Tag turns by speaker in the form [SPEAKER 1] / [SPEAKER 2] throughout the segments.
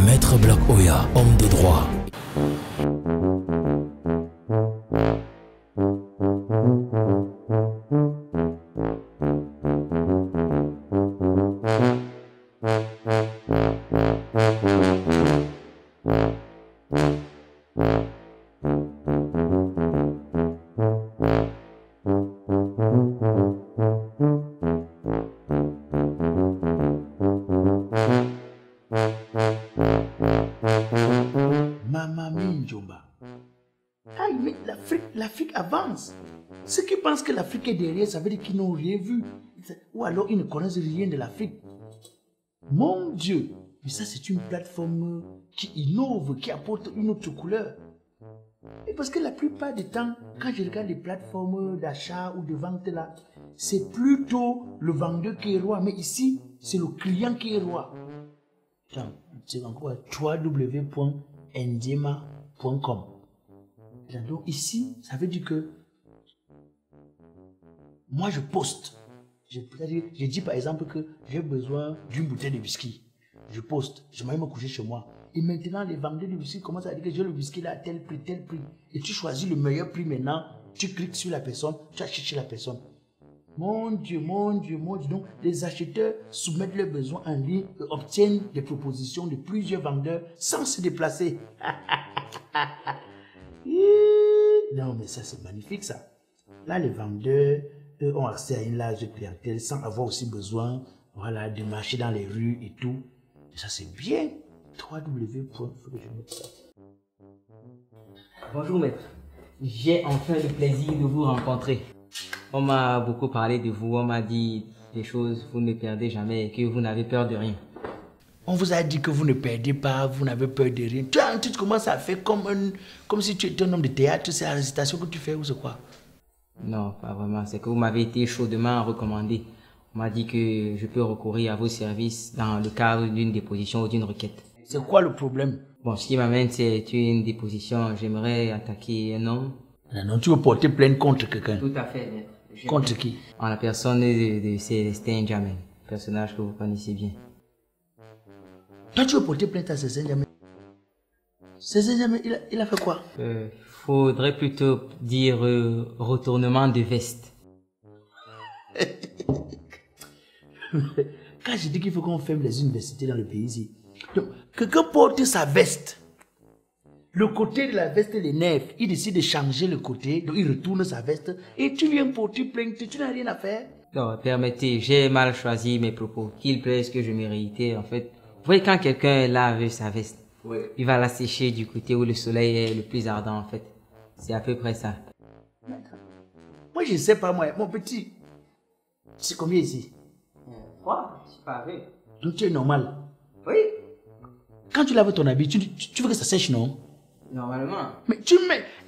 [SPEAKER 1] Maître Black Oya, homme de droit.
[SPEAKER 2] Maman Minjomba. Aïe, mais l'Afrique avance. Ceux qui pensent que l'Afrique est derrière, ça veut dire qu'ils n'ont rien vu. Ou alors ils ne connaissent rien de l'Afrique. Mon Dieu. Mais ça, c'est une plateforme qui innove, qui apporte une autre couleur. Et parce que la plupart du temps, quand je regarde les plateformes d'achat ou de vente là, c'est plutôt le vendeur qui est roi. Mais ici, c'est le client qui est roi. C'est encore www.ndiema.com. Donc ici, ça veut dire que moi je poste. Je dis par exemple que j'ai besoin d'une bouteille de whisky. Je poste, je m'aille me coucher chez moi. Et maintenant, les vendeurs de whisky commencent à dire que j'ai le whisky là à tel prix, tel prix. Et tu choisis le meilleur prix maintenant, tu cliques sur la personne, tu achètes chez la personne. Mon Dieu, mon Dieu, mon Dieu. Donc, les acheteurs soumettent leurs besoins en ligne et obtiennent des propositions de plusieurs vendeurs sans se déplacer. Non, mais ça, c'est magnifique, ça. Là, les vendeurs ont accès à une large clientèle sans avoir aussi besoin, voilà, de marcher dans les rues et tout. Et ça, c'est bien.
[SPEAKER 3] Bonjour, maître. J'ai enfin le plaisir de vous rencontrer. On m'a beaucoup parlé de vous, on m'a dit des choses, vous ne perdez jamais et que vous n'avez peur de rien.
[SPEAKER 2] On vous a dit que vous ne perdez pas, vous n'avez peur de rien. Tu commences à faire comme si tu étais un homme de théâtre, c'est la récitation que tu fais ou c'est quoi?
[SPEAKER 3] Non, pas vraiment, c'est que vous m'avez été chaudement recommandé. On m'a dit que je peux recourir à vos services dans le cadre d'une déposition ou d'une requête.
[SPEAKER 2] C'est quoi le problème?
[SPEAKER 3] Bon, ce qui m'amène, c'est une déposition. J'aimerais attaquer un homme.
[SPEAKER 2] Non, tu veux porter plainte contre quelqu'un?
[SPEAKER 3] Tout à fait, maître.
[SPEAKER 2] Contre qui?
[SPEAKER 3] En la personne de Célestin Djamel, personnage que vous connaissez bien.
[SPEAKER 2] Toi, tu veux porter plainte à Célestin Djamel? Célestin Djamel, il a fait quoi?
[SPEAKER 3] Faudrait plutôt dire retournement de veste.
[SPEAKER 2] Quand je dis qu'il faut qu'on ferme les universités dans le pays ici, donc, quelqu'un porte sa veste. Le côté de la veste, les nerfs, il décide de changer le côté, donc il retourne sa veste et tu viens porter plainte, tu n'as rien à faire.
[SPEAKER 3] Non, permettez, j'ai mal choisi mes propos. Qu'il plaise que je méritais, en fait. Vous voyez, quand quelqu'un lave sa veste, oui, il va la sécher du côté où le soleil est le plus ardent, en fait. C'est à peu près ça.
[SPEAKER 2] Moi, je ne sais pas, moi, mon petit. C'est combien ici?
[SPEAKER 3] 3, c'est pas vrai.
[SPEAKER 2] Donc tu es normal?
[SPEAKER 3] Oui.
[SPEAKER 2] Quand tu laves ton habit, tu veux que ça sèche, non?
[SPEAKER 3] Normalement.
[SPEAKER 2] Mais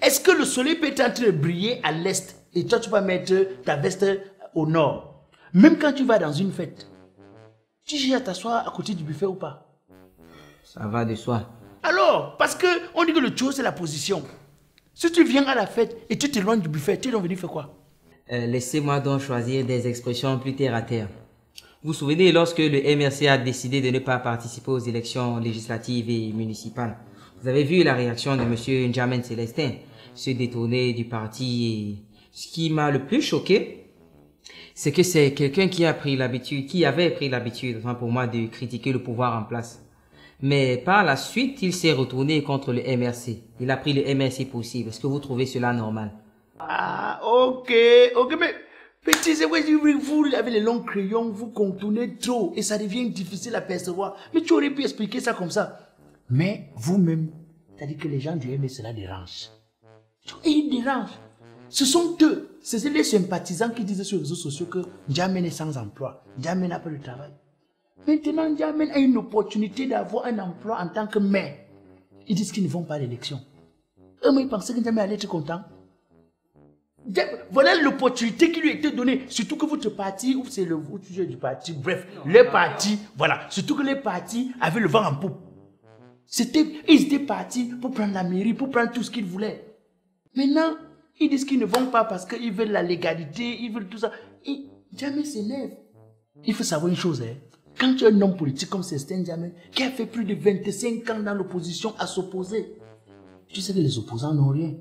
[SPEAKER 2] est-ce que le soleil peut être en train de briller à l'est et toi tu vas mettre ta veste au nord? Même quand tu vas dans une fête, tu cherches à t'asseoir à côté du buffet ou pas?
[SPEAKER 3] Ça va de soi.
[SPEAKER 2] Alors, parce que on dit que le tout c'est la position. Si tu viens à la fête et tu t'éloignes du buffet, tu es donc venu faire quoi?
[SPEAKER 3] Laissez-moi donc choisir des expressions plus terre à terre. Vous vous souvenez lorsque le MRC a décidé de ne pas participer aux élections législatives et municipales? Vous avez vu la réaction de M. N'Djamena Célestin, se détourner du parti, et ce qui m'a le plus choqué, c'est que c'est quelqu'un qui avait pris l'habitude, enfin pour moi, de critiquer le pouvoir en place. Mais par la suite, il s'est retourné contre le MRC. Il a pris le MRC possible. Est-ce que vous trouvez cela normal?
[SPEAKER 2] Ah, ok, mais petit, c'est vrai, vous avez les longs crayons, vous contournez trop et ça devient difficile à percevoir. Mais tu aurais pu expliquer ça comme ça. Mais vous-même, c'est-à-dire que les gens du MRC, cela dérange. Et ils dérangent. Ce sont eux, c'est les sympathisants qui disent sur les réseaux sociaux que N'Djamena est sans emploi, N'Djamena n'a pas de travail. Maintenant, N'Djamena a une opportunité d'avoir un emploi en tant que maire. Ils disent qu'ils ne vont pas à l'élection. Eux, mais ils pensaient que N'Djamena allait être content. Voilà l'opportunité qui lui a été donnée. Surtout que votre parti, ou c'est le sujet du parti, bref, les partis, voilà. Surtout que les partis avaient le vent en poupe. Ils étaient partis pour prendre la mairie, pour prendre tout ce qu'ils voulaient. Maintenant, ils disent qu'ils ne vont pas parce qu'ils veulent la légalité, ils veulent tout ça. Et jamais s'énerve. Il faut savoir une chose, hein. quand tu es un homme politique comme Célestin Diamène, qui a fait plus de 25 ans dans l'opposition à s'opposer, tu sais que les opposants n'ont rien.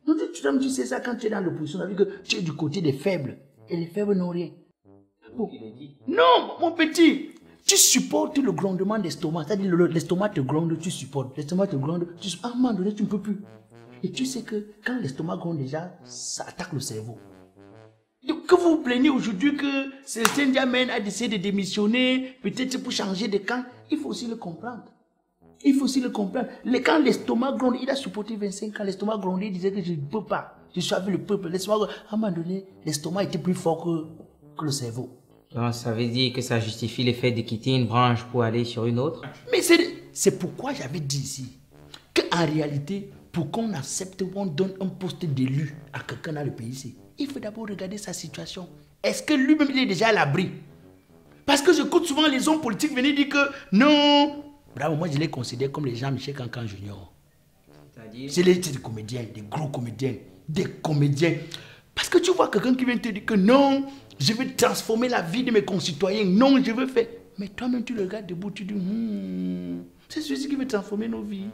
[SPEAKER 2] Non, tu sais ça quand tu es dans l'opposition, tu as vu que tu es du côté des faibles. Et les faibles n'ont rien. Bon. Non, mon petit, tu supportes le grondement d'estomac. C'est-à-dire l'estomac te gronde, tu supportes. L'estomac te gronde, à un moment donné, tu ne peux plus. Et tu sais que quand l'estomac gronde déjà, ça attaque le cerveau. Donc, que vous vous plaignez aujourd'hui que Célestin Diamène a décidé de démissionner, peut-être pour changer de camp, il faut aussi le comprendre. Il faut aussi le comprendre. Quand l'estomac gronde, il a supporté 25 ans, l'estomac gronde, il disait que je ne peux pas. Je suis avec le peuple. L'estomac, à un moment donné, l'estomac était plus fort que le cerveau.
[SPEAKER 3] Donc, ça veut dire que ça justifie le fait de quitter une branche pour aller sur une autre?
[SPEAKER 2] Mais c'est pourquoi j'avais dit ici qu'en réalité, pour qu'on accepte ou on donne un poste d'élu à quelqu'un dans le pays ici, il faut d'abord regarder sa situation. Est-ce que lui-même il est déjà à l'abri? Parce que j'écoute souvent les hommes politiques venir dire que non. Bravo, moi je les considère comme les Jean-Michel Cancan Junior. C'est des comédiens, des gros comédiens, des comédiens. Parce que tu vois quelqu'un qui vient te dire que non, je veux transformer la vie de mes concitoyens. Non, je veux faire. Mais toi-même tu le regardes debout, tu dis, c'est celui-ci qui veut transformer nos vies.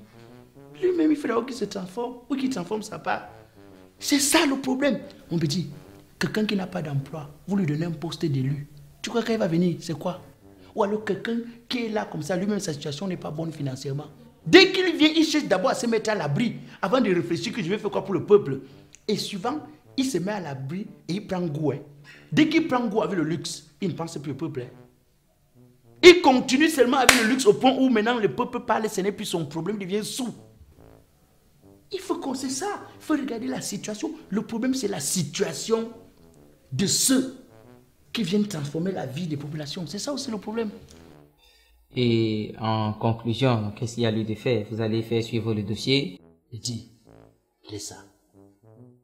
[SPEAKER 2] Lui-même il faut d'abord qu'il se transforme ou qu'il transforme sa part. C'est ça le problème. On me dit, quelqu'un qui n'a pas d'emploi, vous lui donnez un poste d'élu. Tu crois qu'il va venir, c'est quoi? Ou alors quelqu'un qui est là comme ça, lui-même sa situation n'est pas bonne financièrement. Dès qu'il vient, il cherche d'abord à se mettre à l'abri avant de réfléchir que je vais faire quoi pour le peuple. Et souvent, il se met à l'abri et il prend goût. Dès qu'il prend goût avec le luxe, il ne pense plus au peuple. Il continue seulement avec le luxe au point où maintenant le peuple parle, ce n'est plus son problème, il devient sourd. Il faut qu'on sait ça. Il faut regarder la situation. Le problème, c'est la situation de ceux qui viennent transformer la vie des populations. C'est ça aussi le problème.
[SPEAKER 3] Et en conclusion, qu'est-ce qu'il y a lieu de faire? Vous allez faire suivre le dossier?
[SPEAKER 2] Je dis, laisse ça.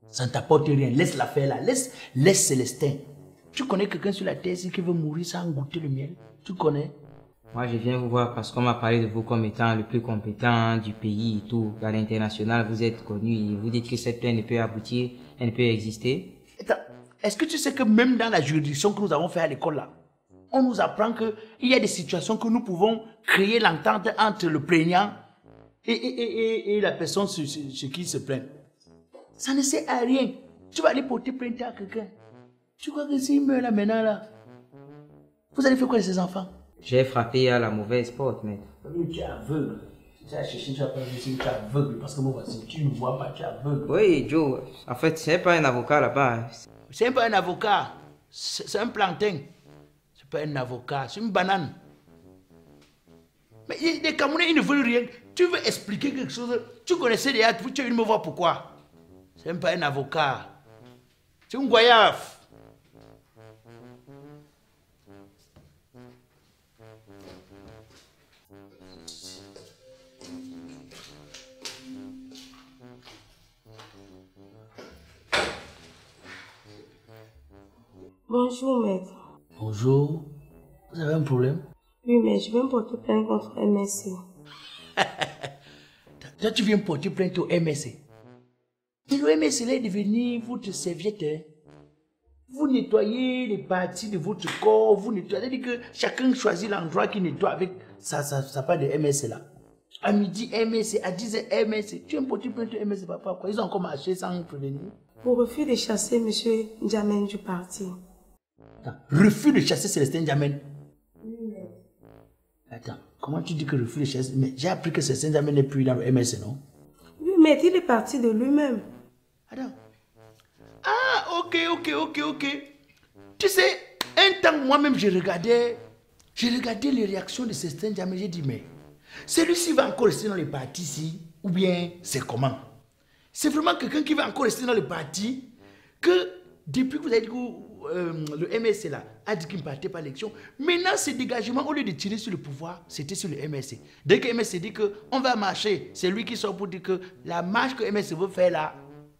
[SPEAKER 2] Ça ne t'apporte rien. Laisse l'affaire là. Laisse Célestin. Tu connais quelqu'un sur la terre ici qui veut mourir sans goûter le miel? Tu connais?
[SPEAKER 3] Moi, je viens vous voir parce qu'on m'a parlé de vous comme étant le plus compétent du pays et tout. À l'international, vous êtes connu et vous dites que cette plainte ne peut aboutir, elle ne peut exister.
[SPEAKER 2] Attends, est-ce que tu sais que même dans la juridiction que nous avons fait à l'école là, on nous apprend qu'il y a des situations que nous pouvons créer l'entente entre le plaignant et la personne sur qui il se plaint. Ça ne sert à rien. Tu vas aller porter plainte à quelqu'un. Tu crois que s'il meurt là maintenant là, vous allez faire quoi de ces enfants?
[SPEAKER 3] J'ai frappé à la mauvaise porte, maître.
[SPEAKER 2] Tu es aveugle. Tu as cherché, tu as pas vu, tu es aveugle parce que moi voici, tu ne vois pas, tu es aveugle.
[SPEAKER 3] Oui, Joe. En fait, c'est pas un avocat là-bas.
[SPEAKER 2] C'est pas un avocat. C'est un plantain. C'est pas un avocat, c'est une banane. Mais les Camerounais, ils ne veulent rien. Tu veux expliquer quelque chose, tu connaissais déjà, tu es venu me voir pourquoi. C'est même pas un avocat. C'est un goyave.
[SPEAKER 4] Bonjour, maître.
[SPEAKER 2] Bonjour. Vous avez un problème?
[SPEAKER 4] Oui, mais je viens porter plainte contre MSC.
[SPEAKER 2] Toi, tu viens porter plainte au MSC. Mais le MSC là est devenu votre serviette. Hein? Vous nettoyez les parties de votre corps, vous nettoyez. C'est-à-dire que chacun choisit l'endroit qu'il nettoie avec sa part de MSC là. À midi, MSC, à 10h, MSC. Tu viens porter plainte au MSC, papa. Quoi? Ils ont encore marché sans prévenir.
[SPEAKER 4] Pour refus de chasser M. Diamène du parti.
[SPEAKER 2] Attends, refus de chasser Célestin Diamène? Oui. Attends, comment tu dis que refus de chasser? Mais j'ai appris que Célestin Diamène n'est plus dans le MSC, non?
[SPEAKER 4] Oui, mais il est parti de lui-même.
[SPEAKER 2] Attends. Ah, ok. Tu sais, un temps, moi-même, j'ai regardé les réactions de Célestin Diamène. J'ai dit, mais celui-ci va encore rester dans le parti ici, ou bien c'est comment? C'est vraiment quelqu'un qui va encore rester dans le parti, que depuis que vous avez dit que le MSC là, a dit qu'il ne partait pas à l'élection, maintenant ce dégagement, au lieu de tirer sur le pouvoir, c'était sur le MSC. Dès que le MSC dit qu'on va marcher, c'est lui qui sort pour dire que la marche que le MSC veut faire là,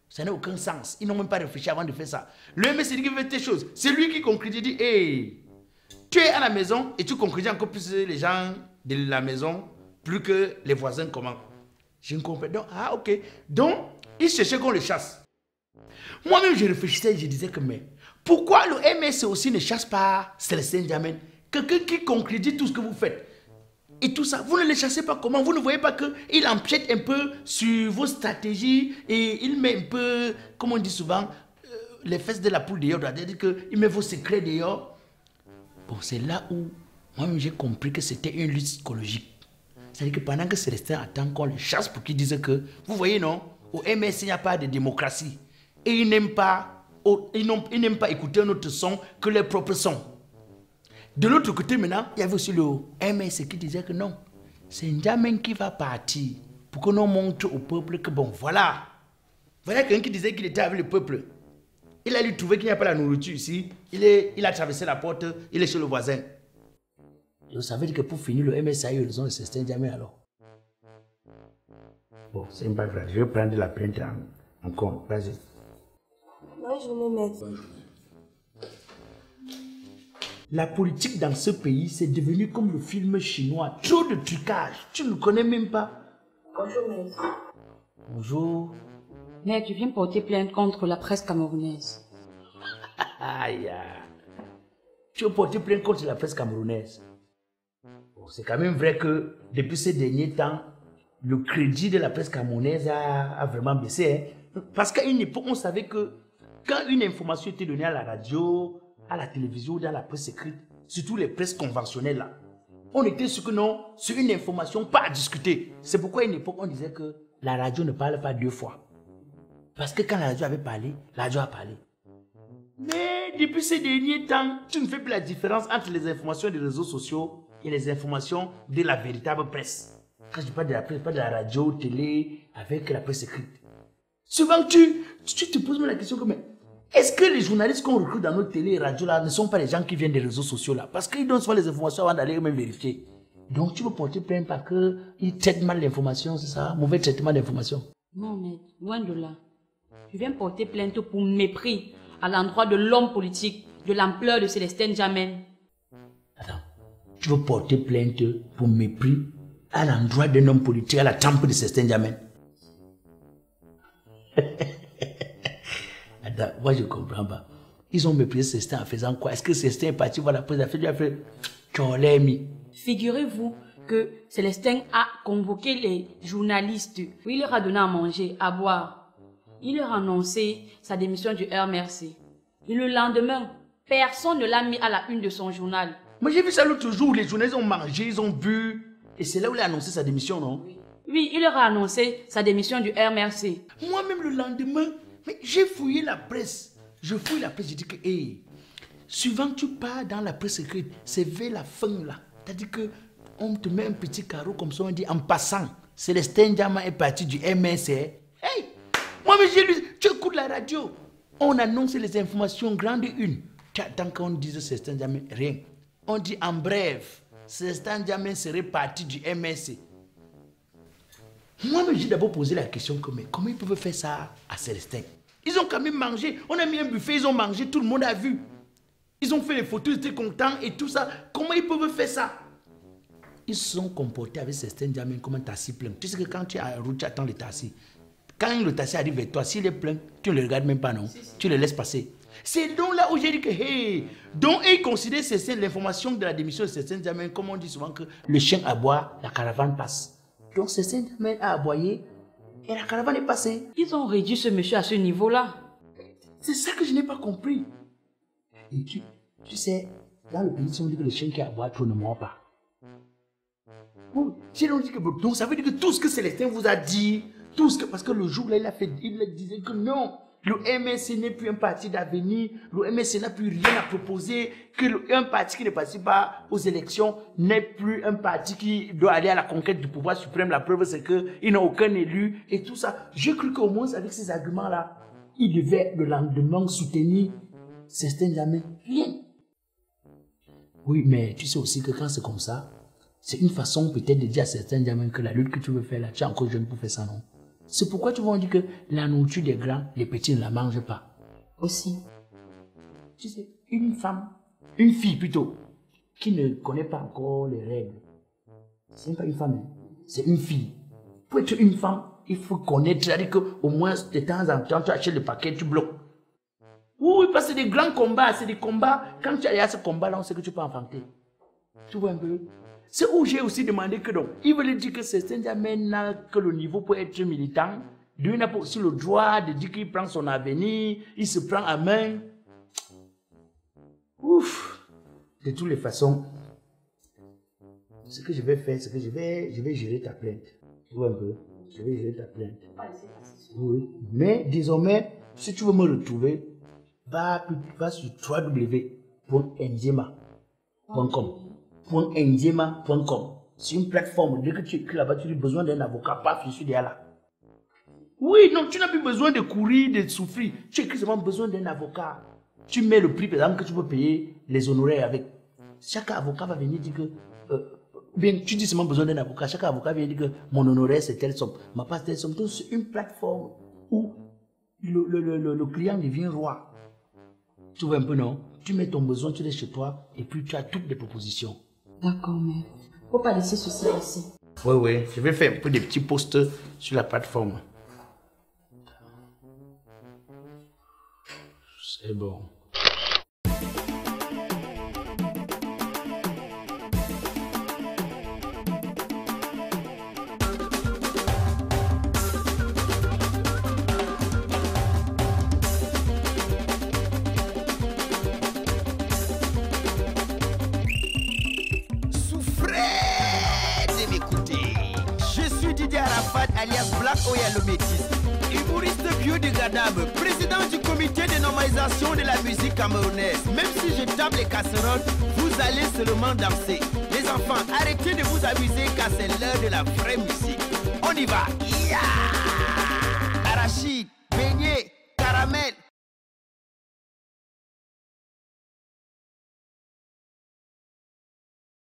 [SPEAKER 2] ça n'a aucun sens. Ils n'ont même pas réfléchi avant de faire ça. Le MSC dit qu'il veut faire des choses. C'est lui qui concrétise, dit, hey, tu es à la maison et tu concrétises encore plus les gens de la maison, plus que les voisins comment. Je ne comprends pas. Donc, ah ok. Donc, il cherchait qu'on le chasse. Moi-même, je réfléchissais et je disais que, mais pourquoi le MSC aussi ne chasse pas Célestin Diamène quelqu'un qui concrétise tout ce que vous faites. Et tout ça, vous ne les chassez pas comment? Vous ne voyez pas qu'il empiète un peu sur vos stratégies et il met un peu, comme on dit souvent, les fesses de la poule dehors. C'est-à-dire qu'il met vos secrets dehors. Bon, c'est là où moi-même j'ai compris que c'était une lutte psychologique. C'est-à-dire que pendant que Célestin attend qu'on le chasse pour qu'il dise que, vous voyez non, au MS il n'y a pas de démocratie. Et ils n'aiment pas écouter un autre son que leur propre son. De l'autre côté maintenant, il y avait aussi le MS qui disait que non, c'est N'Djamène qui va partir pour que l'on montre au peuple que bon, voilà. Voilà quelqu'un qui disait qu'il était avec le peuple. Il a lui trouvé qu'il n'y a pas la nourriture ici. Il a traversé la porte, il est chez le voisin. Et vous savez que pour finir, le MS a eu raison de Célestin N'Djamène alors. Bon, c'est pas grave. Je vais prendre la plainte en compte. Vas-y.
[SPEAKER 4] Bonne journée, maître.
[SPEAKER 2] La politique dans ce pays, c'est devenu comme le film chinois. Trop de trucage. Tu ne connais même pas.
[SPEAKER 4] Bonjour, maître.
[SPEAKER 2] Bonjour.
[SPEAKER 5] Maître, je viens porter plainte contre la presse camerounaise.
[SPEAKER 2] Aïe. Tu veux porter plainte contre la presse camerounaise? Bon, c'est quand même vrai que depuis ces derniers temps, le crédit de la presse camerounaise a vraiment baissé. Hein? Parce qu'à une époque, on savait que quand une information était donnée à la radio, à la télévision ou dans la presse écrite, surtout les presses conventionnelles là, on était sûr que non, c'est une information pas à discuter. C'est pourquoi à une époque, on disait que la radio ne parle pas deux fois. Parce que quand la radio avait parlé, la radio a parlé. Mais depuis ces derniers temps, tu ne fais plus la différence entre les informations des réseaux sociaux et les informations de la véritable presse. Quand je parle de la presse, je parle de la radio, télé, avec la presse écrite. Souvent, tu te poses même la question comme, est-ce que les journalistes qu'on recrute dans nos télé et radio là ne sont pas les gens qui viennent des réseaux sociaux là? Parce qu'ils donnent souvent les informations avant d'aller eux-mêmes vérifier. Donc tu veux porter plainte parce qu'ils traitent mal l'information, c'est ça? Mauvais traitement d'information.
[SPEAKER 5] Non, mais loin de là. Je viens porter plainte pour mépris à l'endroit de l'homme politique de l'ampleur de Célestin N'Djamène.
[SPEAKER 2] Attends, tu veux porter plainte pour mépris à l'endroit d'un homme politique à la tempe de Célestin N'Djamène? Attends, moi je ne comprends pas. Ils ont méprisé Célestin en faisant quoi? Est-ce que Célestin est parti voir la presse? Il a fait Tcholémi.
[SPEAKER 5] Figurez-vous que Célestin a convoqué les journalistes. Il leur a donné à manger, à boire. Il leur a annoncé sa démission du RMRC. Et le lendemain, personne ne l'a mis à la une de son journal.
[SPEAKER 2] Moi j'ai vu ça l'autre jour, les journalistes ont mangé, ils ont bu. Et c'est là où il a annoncé sa démission, non?
[SPEAKER 5] Oui, il leur a annoncé sa démission du RMRC.
[SPEAKER 2] Moi-même le lendemain, mais j'ai fouillé la presse. Je fouille la presse, je dis que, hey, souvent tu pars dans la presse écrite, c'est vers la fin là. C'est-à-dire qu'on te met un petit carreau comme ça, on dit en passant, Célestin N'Djamène est parti du MSC. Hey! Moi-même j'ai lu, tu écoutes la radio, on annonce les informations grande une. Tu attends qu'on dise Célestin N'Djamène, rien. On dit en bref, Célestin N'Djamène serait parti du MSC. Moi-même j'ai d'abord posé la question, comment ils peuvent faire ça à Célestin? Ils ont quand même mangé, on a mis un buffet, ils ont mangé, tout le monde a vu. Ils ont fait les photos, ils étaient contents et tout ça. Comment ils peuvent faire ça? Ils se sont comportés avec Célestin N'Djamène comme un taxi plein. Tu sais que quand tu es en route, tu attends le taxi. Quand le taxi arrive vers toi, s'il est plein, tu ne le regardes même pas, non? Tu le laisses passer. C'est donc là où j'ai dit que, hey, donc ils considèrent l'information de la démission de Célestin N'Djamène, comme on dit souvent que le chien aboie, la caravane passe. Donc Célestin N'Djamène a aboyé et la caravane est passée.
[SPEAKER 5] Ils ont réduit ce monsieur à ce niveau-là.
[SPEAKER 2] C'est ça que je n'ai pas compris. Et tu sais, dans le pays, si on dit que le chien qui aboie trop ne mord pas. Si on dit que, donc ça veut dire que tout ce que Célestin vous a dit, tout ce que, parce que le jour là, il disait que non, le MSC n'est plus un parti d'avenir, le MSC n'a plus rien à proposer, que un parti qui ne participe pas aux élections n'est plus un parti qui doit aller à la conquête du pouvoir suprême. La preuve, c'est qu'il n'a aucun élu et tout ça. J'ai cru qu'au moins, avec ces arguments-là, il devait le lendemain soutenir Célestin N'Djamène. Rien. Oui, mais tu sais aussi que quand c'est comme ça, c'est une façon peut-être de dire à Célestin N'Djamène que la lutte que tu veux faire là, tu es encore jeune pour faire ça, non? C'est pourquoi tu vas dire que la nourriture des grands, les petits ne la mangent pas.
[SPEAKER 5] Aussi.
[SPEAKER 2] Tu sais, une fille plutôt, qui ne connaît pas encore les règles. C'est même pas une femme, c'est une fille. Pour être une femme, il faut connaître, c'est-à-dire qu'au moins de temps en temps, tu achètes le paquet, tu bloques. Oui, parce que c'est des grands combats, c'est des combats. Quand tu es à ce combat-là, on sait que tu peux enfanter. Tu vois un peu? C'est où j'ai aussi demandé que donc, il veut dire que c'est Saint-Germain n'a que le niveau pour être militant. Lui n'a pas aussi le droit de dire qu'il prend son avenir, il se prend à main. Ouf! De toutes les façons, ce que je vais faire, c'est que je vais gérer ta plainte. Tu vois un peu? Je vais gérer ta plainte. Oui. Mais désormais, si tu veux me retrouver, va sur www.nzema.com. C'est une plateforme. Dès que tu écris là-bas, tu as besoin d'un avocat. Paf, je suis déjà là. Oui, non, tu n'as plus besoin de courir, de souffrir. Tu écris seulement besoin d'un avocat. Tu mets le prix, par exemple, que tu peux payer les honoraires avec. Chaque avocat va venir dire que. Bien, tu dis seulement besoin d'un avocat. Chaque avocat vient dire que mon honoraire c'est telle somme, ma part c'est telle somme. Donc c'est une plateforme où le client devient roi. Tu vois un peu, non? Tu mets ton besoin, tu laisses chez toi et puis tu as toutes les propositions.
[SPEAKER 5] D'accord, mais faut pas laisser ceci passer.
[SPEAKER 2] Oui, je vais faire un peu des petits posts sur la plateforme. C'est bon.
[SPEAKER 6] Alias Black Oya le Métis, humoriste biodégradable, président du comité de normalisation de la musique camerounaise. Même si je tape les casseroles, vous allez seulement danser. Les enfants, arrêtez de vous amuser car c'est l'heure de la vraie musique. On y va. Yeah! Arachide.